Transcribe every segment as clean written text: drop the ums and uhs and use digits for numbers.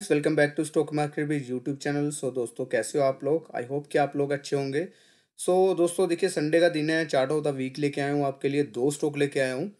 Welcome back to stock market with YouTube channel. So दोस्तों, कैसे हो आप लोग? आई होप कि आप लोग अच्छे होंगे। दोस्तों, देखिए, संडे का दिन है। चार्ट ऑफ द वीक लेके आया हूँ आपके लिए। दो स्टॉक लेके आया हूँ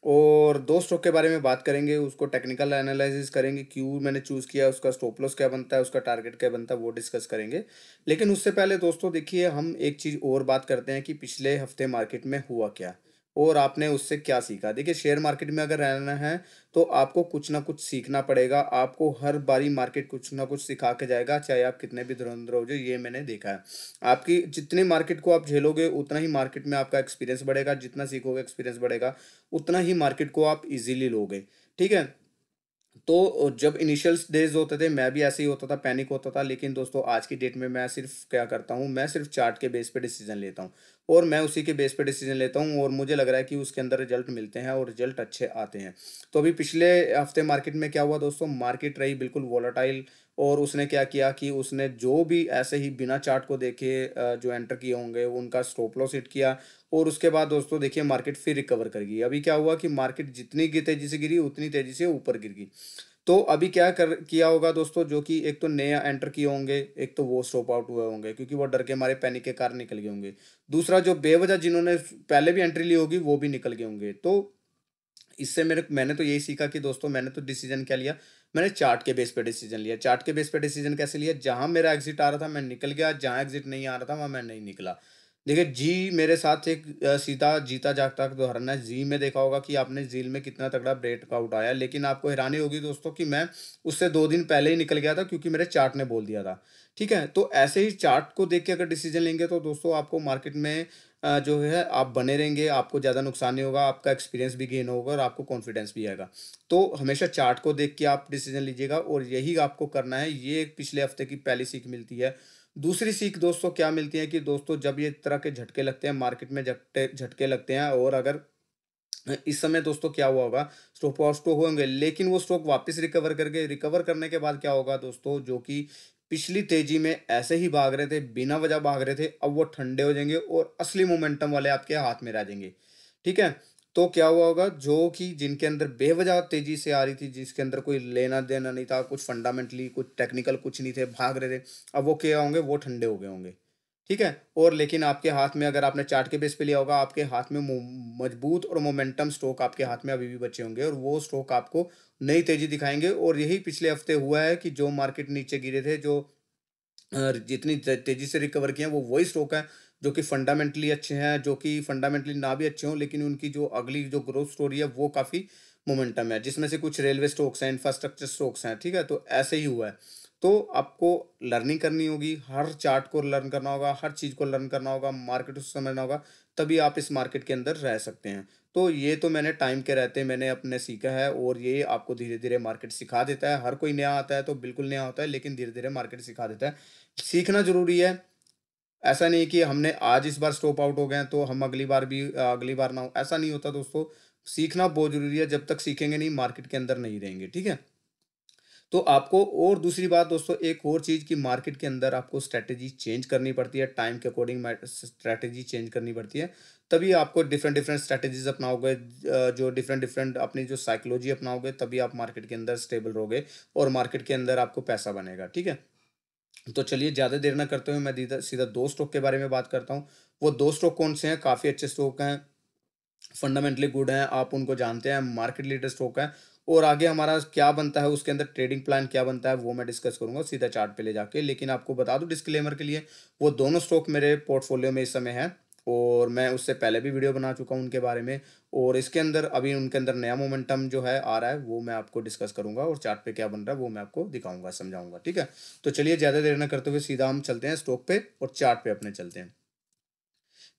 और दो स्टॉक के बारे में बात करेंगे। उसको टेक्निकल एनालिसिस करेंगे, क्यों मैंने चूज़ किया, उसका स्टॉप लॉस क्या बनता है, उसका टारगेट क्या बनता है, वो डिस्कस करेंगे। लेकिन उससे पहले दोस्तों, देखिए, हम एक चीज़ और बात करते हैं कि पिछले हफ्ते मार्केट में हुआ क्या और आपने उससे क्या सीखा। देखिए, शेयर मार्केट में अगर रहना है तो आपको कुछ ना कुछ सीखना पड़ेगा। आपको हर बारी मार्केट कुछ ना कुछ सिखा के जाएगा, चाहे आप कितने भी धुरंधर हो जाए, ये मैंने देखा है। आपकी जितने मार्केट को आप झेलोगे, उतना ही मार्केट में आपका एक्सपीरियंस बढ़ेगा। जितना सीखोगे, एक्सपीरियंस बढ़ेगा, उतना ही मार्केट को आप ईज़िली लोगे। ठीक है? तो जब इनिशियल्स डेज़ होते थे, मैं भी ऐसे ही होता था, पैनिक होता था। लेकिन दोस्तों, आज की डेट में मैं सिर्फ़ क्या करता हूँ, मैं सिर्फ़ चार्ट के बेस पे डिसीज़न लेता हूँ और मैं उसी के बेस पे डिसीज़न लेता हूँ और मुझे लग रहा है कि उसके अंदर रिज़ल्ट मिलते हैं और रिज़ल्ट अच्छे आते हैं। तो अभी पिछले हफ़्ते मार्केट में क्या हुआ दोस्तों, मार्केट रही बिल्कुल वोलेटाइल और उसने क्या किया कि उसने जो भी ऐसे ही बिना चार्ट को देखे जो एंटर किए होंगे, उनका स्टॉप लॉस हिट किया और उसके बाद दोस्तों, देखिए, मार्केट फिर रिकवर कर गई। अभी क्या हुआ कि मार्केट जितनी तेज़ी से गिरी, उतनी तेज़ी से ऊपर गिर गई। तो अभी क्या कर किया होगा दोस्तों, जो कि एक तो नया एंटर किए होंगे, एक तो वो स्टॉप आउट हुए होंगे क्योंकि वो डर के मारे पैनिक के कारण निकल गए होंगे। दूसरा, जो बेवजह जिन्होंने पहले भी एंट्री ली होगी, वो भी निकल गए होंगे। तो इससे मैंने तो यही सीखा कि दोस्तों, मैंने तो डिसीजन क्या लिया, मैंने चार्ट के बेस पे डिसीजन लिया। चार्ट के बेस पे डिसीजन कैसे लिया? जहां मेरा एग्जिट आ रहा था, मैं निकल गया। जहां एग्जिट नहीं आ रहा था, वहां मैं नहीं निकला। देखिए, जी मेरे साथ एक सीधा जीता जागता उदाहरण है। जी में देखा होगा कि आपने जील में कितना तगड़ा ब्रेकआउट आया, लेकिन आपको हैरानी होगी दोस्तों कि मैं उससे 2 दिन पहले ही निकल गया था क्योंकि मेरे चार्ट ने बोल दिया था। ठीक है? तो ऐसे ही चार्ट को देख के अगर डिसीजन लेंगे तो दोस्तों, आपको मार्केट में जो है आप बने रहेंगे, आपको ज़्यादा नुकसान नहीं होगा, आपका एक्सपीरियंस भी गेन होगा और आपको कॉन्फिडेंस भी आएगा। तो हमेशा चार्ट को देख के आप डिसीजन लीजिएगा और यही आपको करना है। ये एक पिछले हफ्ते की पहली सीख मिलती है। दूसरी सीख दोस्तों क्या मिलती है कि दोस्तों, जब ये तरह के झटके लगते हैं, मार्केट में झटके झटके लगते हैं और अगर इस समय दोस्तों क्या हुआ होगा, स्टॉप आउट तो होंगे, लेकिन वो स्टॉक वापस रिकवर करने के बाद क्या होगा दोस्तों, जो कि पिछली तेजी में ऐसे ही भाग रहे थे, बिना वजह भाग रहे थे, अब वो ठंडे हो जाएंगे और असली मोमेंटम वाले आपके हाथ में रह जाएंगे। ठीक है? तो क्या हुआ होगा, जो कि जिनके अंदर बेवजह तेजी से आ रही थी, जिसके अंदर कोई लेना देना नहीं था, कुछ फंडामेंटली कुछ टेक्निकल कुछ नहीं थे, भाग रहे थे, अब वो क्या होंगे, वो ठंडे हो गए होंगे। ठीक है? और लेकिन आपके हाथ में, अगर आपने चार्ट के बेस पे लिया होगा, आपके हाथ में मजबूत और मोमेंटम स्टॉक आपके हाथ में अभी भी बचे होंगे और वो स्टॉक आपको नई तेजी दिखाएंगे। और यही पिछले हफ्ते हुआ है कि जो मार्केट नीचे गिरे थे, जो जितनी तेजी से रिकवर किए हैं, वो वही स्टॉक है जो कि फंडामेंटली अच्छे हैं, जो कि फंडामेंटली ना भी अच्छे हों, लेकिन उनकी जो अगली जो ग्रोथ स्टोरी है, वो काफ़ी मोमेंटम है, जिसमें से कुछ रेलवे स्टॉक्स हैं, इंफ्रास्ट्रक्चर स्टॉक्स हैं। ठीक है? तो ऐसे ही हुआ है। तो आपको लर्निंग करनी होगी, हर चार्ट को लर्न करना होगा, हर चीज़ को लर्न करना होगा, मार्केट को समझना होगा, तभी आप इस मार्केट के अंदर रह सकते हैं। तो ये तो मैंने टाइम के रहते मैंने अपने सीखा है और ये आपको धीरे-धीरे मार्केट सिखा देता है। हर कोई नया आता है तो बिल्कुल नया होता है, लेकिन धीरे-धीरे मार्केट सिखा देता है। सीखना ज़रूरी है। ऐसा नहीं कि हमने आज इस बार स्टॉप आउट हो गए हैं तो हम अगली बार ना हो, ऐसा नहीं होता दोस्तों। सीखना बहुत ज़रूरी है, जब तक सीखेंगे नहीं, मार्केट के अंदर नहीं रहेंगे। ठीक है? तो आपको, और दूसरी बात दोस्तों, एक और चीज़ कि मार्केट के अंदर आपको स्ट्रैटेजी चेंज करनी पड़ती है, टाइम के अकॉर्डिंग स्ट्रैटेजी चेंज करनी पड़ती है। तभी आपको डिफरेंट डिफरेंट स्ट्रैटेजीज अपनाओगे, जो डिफरेंट डिफरेंट अपनी जो साइकोलॉजी अपनाओगे, तभी आप मार्केट के अंदर स्टेबल रहोगे और मार्केट के अंदर आपको पैसा बनेगा। ठीक है? तो चलिए, ज़्यादा देर ना करते हुए मैं सीधा सीधा दो स्टॉक के बारे में बात करता हूँ। वो दो स्टॉक कौन से हैं? काफ़ी अच्छे स्टॉक हैं, फंडामेंटली गुड हैं, आप उनको जानते हैं, मार्केट लीडर स्टॉक है। और आगे हमारा क्या बनता है, उसके अंदर ट्रेडिंग प्लान क्या बनता है, वो मैं डिस्कस करूंगा सीधा चार्ट पे ले जाके। लेकिन आपको बता दूं डिस्क्लेमर के लिए, वो दोनों स्टॉक मेरे पोर्टफोलियो में इस समय है और मैं उससे पहले भी वीडियो बना चुका हूं उनके बारे में। और इसके अंदर अभी उनके अंदर नया मोमेंटम जो है आ रहा है, वो मैं आपको डिस्कस करूंगा और चार्ट पे क्या बन रहा है वो मैं आपको दिखाऊंगा, समझाऊंगा। ठीक है? तो चलिए, ज़्यादा देर न करते हुए सीधा हम चलते हैं स्टॉक पे और चार्ट पे अपने चलते हैं।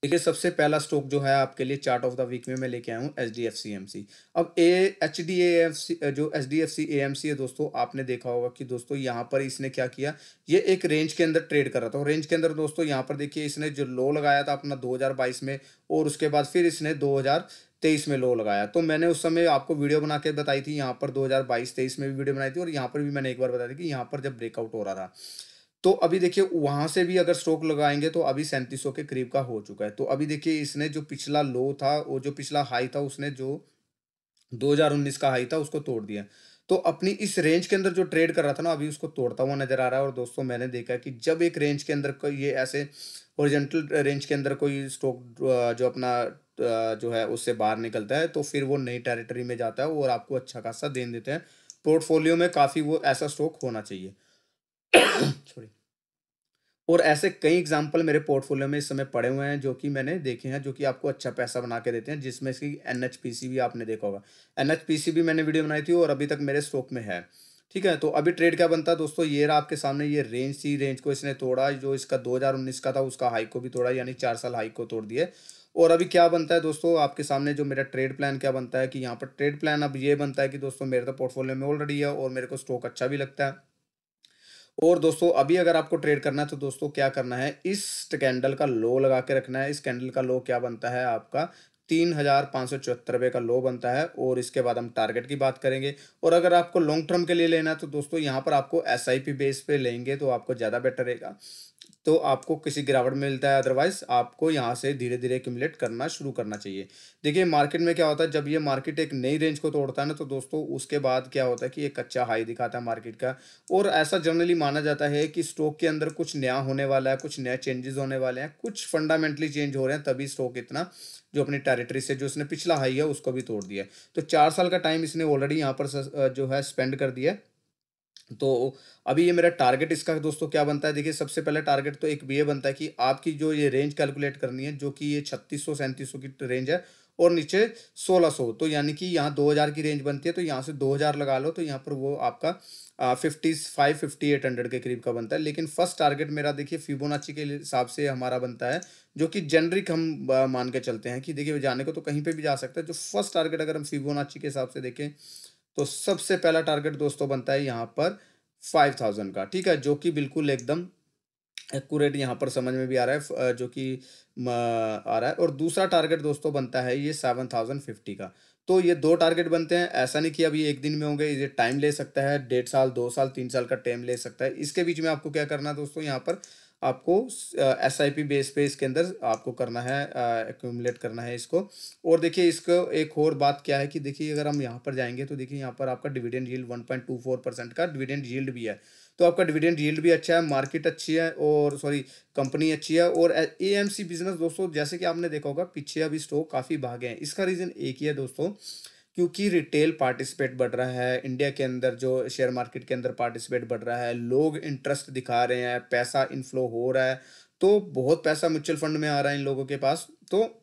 देखिए, सबसे पहला स्टॉक जो है आपके लिए चार्ट ऑफ द वीक में मैं लेके आया हूँ, एचडीएफसी एएमसी। अब ए एचडीएफसी जो एचडीएफसी एएमसी है दोस्तों, आपने देखा होगा कि दोस्तों, यहाँ पर इसने क्या किया, ये एक रेंज के अंदर ट्रेड कर रहा था और रेंज के अंदर दोस्तों, यहाँ पर देखिए, इसने जो लो लगाया था अपना 2022 में और उसके बाद फिर इसने 2023 में लो लगाया। तो मैंने उस समय आपको वीडियो बना के बताई थी, यहाँ पर 2022-23 में भी वीडियो बनाई थी और यहाँ पर भी मैंने एक बार बताई थी कि यहाँ पर जब ब्रेकआउट हो रहा था, तो अभी देखिए, वहाँ से भी अगर स्टॉक लगाएँगे तो अभी 3700 के करीब का हो चुका है। तो अभी देखिए, इसने जो पिछला लो था, वो जो पिछला हाई था, उसने जो 2019 का हाई था, उसको तोड़ दिया। तो अपनी इस रेंज के अंदर जो ट्रेड कर रहा था ना, अभी उसको तोड़ता हुआ नज़र आ रहा है। और दोस्तों मैंने देखा कि जब एक रेंज के अंदर कोई ये ऐसे हॉरिजॉन्टल रेंज के अंदर कोई स्टॉक जो अपना जो है उससे बाहर निकलता है, तो फिर वो नई टेरिटरी में जाता है और आपको अच्छा खासा देन देते हैं। पोर्टफोलियो में काफ़ी वो ऐसा स्टॉक होना चाहिए। सॉरी। और ऐसे कई एग्जाम्पल मेरे पोर्टफोलियो में इस समय पड़े हुए हैं, जो कि मैंने देखे हैं, जो कि आपको अच्छा पैसा बना के देते हैं, जिसमें से एनएचपीसी भी आपने देखा होगा। एनएचपीसी भी मैंने वीडियो बनाई थी और अभी तक मेरे स्टॉक में है। ठीक है, तो अभी ट्रेड क्या बनता है दोस्तों, ये रहा आपके सामने, ये रेंज थी, रेंज को इसने तोड़ा, जो इसका 2019 का था उसका हाई को भी तोड़ा, यानी 4 साल हाई को तोड़ दिए। और अभी क्या बनता है दोस्तों आपके सामने, जो मेरा ट्रेड प्लान क्या बनता है कि यहाँ पर ट्रेड प्लान अब ये बनता है कि दोस्तों मेरे तो पोर्टफोलियो में ऑलरेडी है और मेरे को स्टॉक अच्छा भी लगता है। और दोस्तों अभी अगर आपको ट्रेड करना है तो दोस्तों क्या करना है, इस कैंडल का लो लगा के रखना है। इस कैंडल का लो क्या बनता है आपका, 3,574 रुपये का लो बनता है। और इसके बाद हम टारगेट की बात करेंगे। और अगर आपको लॉन्ग टर्म के लिए लेना है तो दोस्तों यहाँ पर आपको एसआईपी बेस पे लेंगे तो आपको ज़्यादा बेटर रहेगा। तो आपको किसी गिरावट में मिलता है, अदरवाइज आपको यहाँ से धीरे धीरे एक्यूमुलेट करना शुरू करना चाहिए। देखिए मार्केट में क्या होता है, जब ये मार्केट एक नई रेंज को तोड़ता है ना, तो दोस्तों उसके बाद क्या होता है कि एक अच्छा हाई दिखाता है मार्केट का। और ऐसा जनरली माना जाता है कि स्टॉक के अंदर कुछ नया होने वाला है, कुछ नए चेंजेस होने वाले हैं, कुछ फंडामेंटली चेंज हो रहे हैं, तभी स्टॉक इतना जो अपनी टेरिटरी से जो इसने पिछला हाई है उसको भी तोड़ दिया है। तो 4 साल का टाइम इसने ऑलरेडी यहाँ पर जो है स्पेंड कर दिया है। तो अभी ये मेरा टारगेट इसका दोस्तों क्या बनता है, देखिए सबसे पहले टारगेट तो एक ये बनता है कि आपकी जो ये रेंज कैलकुलेट करनी है, जो कि ये 3600-3700 की रेंज है और नीचे 1600, तो यानी कि यहाँ 2000 की रेंज बनती है, तो यहाँ से 2000 लगा लो, तो यहाँ पर वो आपका 55-5800 के करीब का बनता है। लेकिन फर्स्ट टारगेट मेरा देखिए फिबोनाची के हिसाब से हमारा बनता है, जो कि जेनरिक हम मान के चलते हैं कि देखिए जाने को तो कहीं पे भी जा सकता है। जो फर्स्ट टारगेट अगर हम फिबोनाची के हिसाब से देखें, तो सबसे पहला टारगेट दोस्तों बनता है यहाँ पर 5000 का, ठीक है, जो कि बिल्कुल एकदम एक्यूरेट यहाँ पर समझ में भी आ रहा है, जो कि आ रहा है। और दूसरा टारगेट दोस्तों बनता है ये 7050 का। तो ये दो टारगेट बनते हैं, ऐसा नहीं कि अभी एक दिन में होंगे, ये टाइम ले सकता है, 1.5 साल 2 साल 3 साल का टाइम ले सकता है। इसके बीच में आपको क्या करना है दोस्तों, यहाँ पर आपको एसआईपी बेस पे इसके अंदर आपको करना है, एक्यूमुलेट करना है इसको। और देखिए इसको एक और बात क्या है कि देखिए अगर हम यहाँ पर जाएंगे तो देखिए यहाँ पर आपका डिविडेंड यील्ड 1.24% का डिविडेंड यील्ड भी है। तो आपका डिविडेंड यील्ड भी अच्छा है, मार्केट अच्छी है, और सॉरी कंपनी अच्छी है। और एएमसी बिजनेस दोस्तों, जैसे कि आपने देखा होगा पीछे अभी स्टॉक काफ़ी भागे हैं, इसका रीज़न एक ही है दोस्तों, क्योंकि रिटेल पार्टिसिपेट बढ़ रहा है इंडिया के अंदर, जो शेयर मार्केट के अंदर पार्टिसिपेट बढ़ रहा है, लोग इंटरेस्ट दिखा रहे हैं, पैसा इनफ्लो हो रहा है। तो बहुत पैसा म्यूचुअल फंड में आ रहा है इन लोगों के पास। तो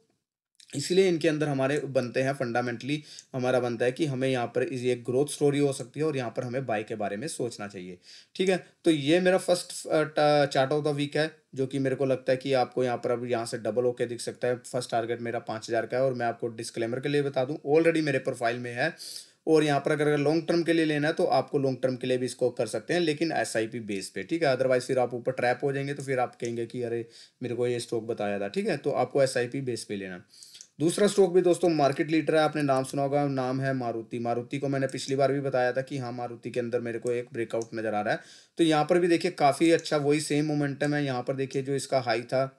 इसलिए इनके अंदर हमारे बनते हैं फंडामेंटली, हमारा बनता है कि हमें यहाँ पर इस ये ग्रोथ स्टोरी हो सकती है और यहाँ पर हमें बाय के बारे में सोचना चाहिए। ठीक है, तो ये मेरा first chart of the week है, जो कि मेरे को लगता है कि आपको यहाँ पर अब यहाँ से डबल होके दिख सकता है। फर्स्ट टारगेट मेरा 5000 का है, और मैं आपको डिस्क्लेमर के लिए बता दूं ऑलरेडी मेरे प्रोफाइल में है। और यहाँ पर अगर लॉन्ग टर्म के लिए लेना है तो आपको लॉन्ग टर्म के लिए भी इसको कर सकते हैं, लेकिन एसआईपी बेस पे, ठीक है। अदरवाइज फिर आप ऊपर ट्रैप हो जाएंगे, तो फिर आप कहेंगे कि अरे मेरे को ये स्टॉक बताया था, ठीक है। तो आपको एसआईपी बेस पे लेना। दूसरा स्टॉक भी दोस्तों मार्केट लीडर है, आपने नाम सुना होगा, नाम है मारुति। मारुति को मैंने पिछली बार भी बताया था कि हाँ मारुति के अंदर मेरे को एक ब्रेकआउट नज़र आ रहा है। तो यहाँ पर भी देखिए काफ़ी अच्छा वही सेम मोमेंटम है। यहाँ पर देखिए जो इसका हाई था,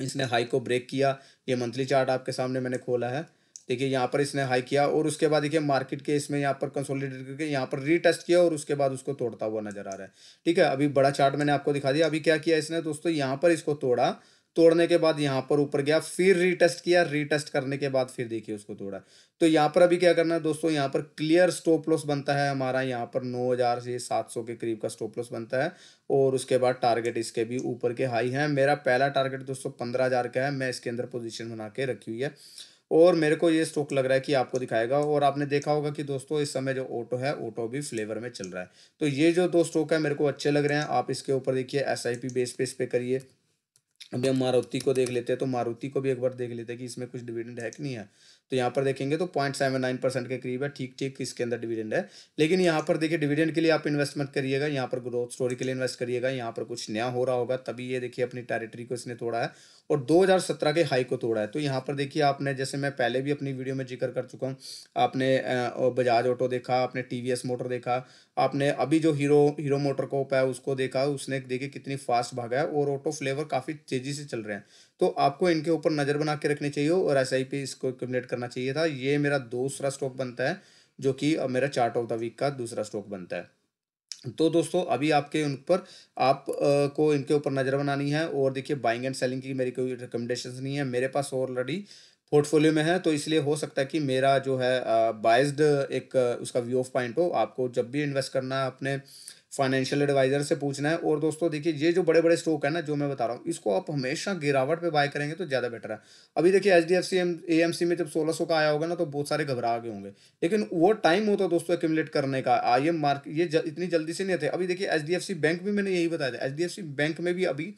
इसने हाई को ब्रेक किया। ये मंथली चार्ट आपके सामने मैंने खोला है। देखिए यहाँ पर इसने हाई किया और उसके बाद देखिए मार्केट के इसमें यहाँ पर कंसोलिडेट करके यहाँ पर रीटेस्ट किया और उसके बाद उसको तोड़ता हुआ नजर आ रहा है। ठीक है, अभी बड़ा चार्ट मैंने आपको दिखा दिया। अभी क्या किया इसने दोस्तों, यहाँ पर इसको तोड़ा, तोड़ने के बाद यहाँ पर ऊपर गया, फिर रीटेस्ट किया, रीटेस्ट करने के बाद फिर देखिए उसको तोड़ा। तो यहाँ पर अभी क्या करना है दोस्तों, यहाँ पर क्लियर स्टॉप लॉस बनता है हमारा, यहाँ पर 9000 से 700 के करीब का स्टॉप लॉस बनता है। और उसके बाद टारगेट इसके भी ऊपर के हाई हैं। मेरा पहला टारगेट दोस्तों 15000 का है, मैं इसके अंदर पोजीशन बना के रखी हुई है। और मेरे को ये स्टॉक लग रहा है कि आपको दिखाएगा। और आपने देखा होगा कि दोस्तों इस समय जो ऑटो है, ऑटो भी फ्लेवर में चल रहा है। तो ये जो दो स्टॉक है मेरे को अच्छे लग रहे हैं। आप इसके ऊपर देखिए एसआईपी बेस पे इस पे करिए। अभी हम मारुति को देख लेते हैं, तो मारुति को भी एक बार देख लेते हैं कि इसमें कुछ डिविडेंड है कि नहीं है। तो यहाँ पर देखेंगे तो 0.79% के करीब है, ठीक ठीक इसके अंदर डिविडेंड है। लेकिन यहाँ पर देखिए डिविडेंड के लिए आप इन्वेस्ट मत करिएगा, यहाँ पर ग्रोथ स्टोरी के लिए इन्वेस्ट करिएगा। यहाँ पर कुछ नया हो रहा होगा तभी ये देखिए अपनी टेरिटरी को इसने तोड़ा है और 2017 के हाई को तोड़ा है। तो यहाँ पर देखिए आपने, जैसे मैं पहले भी अपनी वीडियो में जिक्र कर चुका हूँ, आपने बजाज ऑटो देखा, आपने टीवीएस मोटर देखा, आपने अभी जो हीरो हीरो मोटर कोप है उसको देखा, उसने देखिए कितनी फास्ट भागा है और ऑटो फ्लेवर काफ़ी तेज़ी से चल रहे हैं। तो आपको इनके ऊपर नज़र बना के रखनी चाहिए और एसआईपी इसको एक्यूमुलेट करना चाहिए था। ये मेरा दूसरा स्टॉक बनता है जो कि मेरा चार्ट ऑफ द वीक का दूसरा स्टॉक बनता है। तो दोस्तों अभी आपके उन पर आप को इनके ऊपर नज़र बनानी है, और देखिए बाइंग एंड सेलिंग की मेरी कोई रिकमेंडेशंस नहीं है, मेरे पास ऑलरेडी पोर्टफोलियो में है, तो इसलिए हो सकता है कि मेरा जो है बाइस्ड एक उसका व्यू ऑफ पॉइंट हो। आपको जब भी इन्वेस्ट करना है अपने फाइनेंशियल एडवाइजर से पूछना है। और दोस्तों देखिए ये जो बड़े बड़े स्टॉक है ना जो मैं बता रहा हूँ, इसको आप हमेशा गिरावट पे बाय करेंगे तो ज़्यादा बेटर है। अभी देखिए H D F C AMC में जब 1600 का आया होगा ना, तो बहुत सारे घबरा गए होंगे, लेकिन वो टाइम होता है दोस्तों एक्यूमुलेट करने का। आई एम मार्क ये इतनी जल्दी से नहीं आते। अभी देखिए एचडीएफसी बैंक भी मैंने यही बताया था, एचडीएफसी बैंक में भी अभी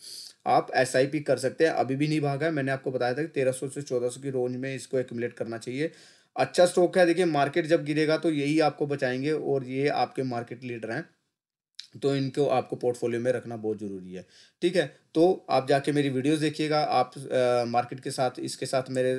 आप एसआईपी कर सकते हैं, अभी भी नहीं भागा है। मैंने आपको बताया था कि 1300 से 1400 की रेंज में इसको एक्यूमुलेट करना चाहिए। अच्छा स्टॉक है, देखिए मार्केट जब गिरेगा तो यही आपको बचाएंगे, और ये आपके मार्केट लीडर हैं, तो इनको आपको पोर्टफोलियो में रखना बहुत ज़रूरी है। ठीक है? तो आप जाके मेरी वीडियोज़ देखिएगा, आप मार्केट के साथ इसके साथ मेरे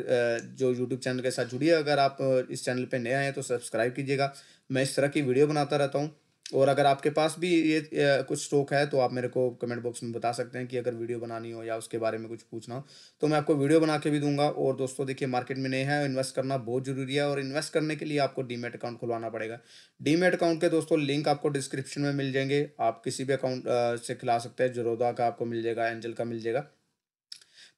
जो यूट्यूब चैनल के साथ जुड़िए। अगर आप इस चैनल पे नए आए हैं तो सब्सक्राइब कीजिएगा। मैं इस तरह की वीडियो बनाता रहता हूँ। और अगर आपके पास भी ये कुछ स्टॉक है तो आप मेरे को कमेंट बॉक्स में बता सकते हैं कि अगर वीडियो बनानी हो या उसके बारे में कुछ पूछना हो, तो मैं आपको वीडियो बना के भी दूँगा। और दोस्तों देखिए मार्केट में नए हैं, इन्वेस्ट करना बहुत ज़रूरी है, और इन्वेस्ट करने के लिए आपको डीमैट अकाउंट खुलवाना पड़ेगा। डीमैट अकाउंट के दोस्तों लिंक आपको डिस्क्रिप्शन में मिल जाएँगे। आप किसी भी अकाउंट से खुला सकते हैं, ज़ीरोधा का आपको मिल जाएगा, एंजल का मिल जाएगा।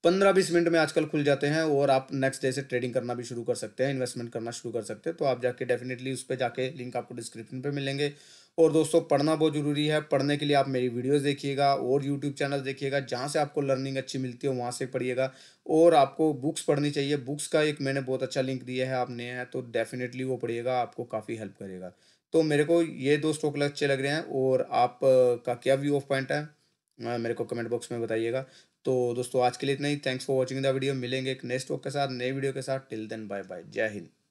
15-20 मिनट में आजकल खुल जाते हैं, और आप नेक्स्ट डे से ट्रेडिंग करना भी शुरू कर सकते हैं, इन्वेस्टमेंट करना शुरू कर सकते हैं। तो आप जाके डेफ़िनिटली उस पे जाके लिंक आपको डिस्क्रिप्शन पे मिलेंगे। और दोस्तों पढ़ना बहुत ज़रूरी है, पढ़ने के लिए आप मेरी वीडियोज़ देखिएगा और यूट्यूब चैनल देखिएगा, जहाँ से आपको लर्निंग अच्छी मिलती है वहाँ से पढ़िएगा। और आपको बुक्स पढ़नी चाहिए, बुक्स का एक मैंने बहुत अच्छा लिंक दिया है, आप नए हैं तो डेफ़िनिटली वो पढ़िएगा, आपको काफ़ी हेल्प करेगा। तो मेरे को ये 2 स्टॉक अच्छे लग रहे हैं, और आप का क्या व्यू ऑफ पॉइंट है? मेरे को कमेंट बॉक्स में बताइएगा। तो दोस्तों आज के लिए इतना ही। Thanks for watching the video. मिलेंगे एक नेक्स्ट टॉक के साथ, नए वीडियो के साथ। Till then bye bye. जय हिंद।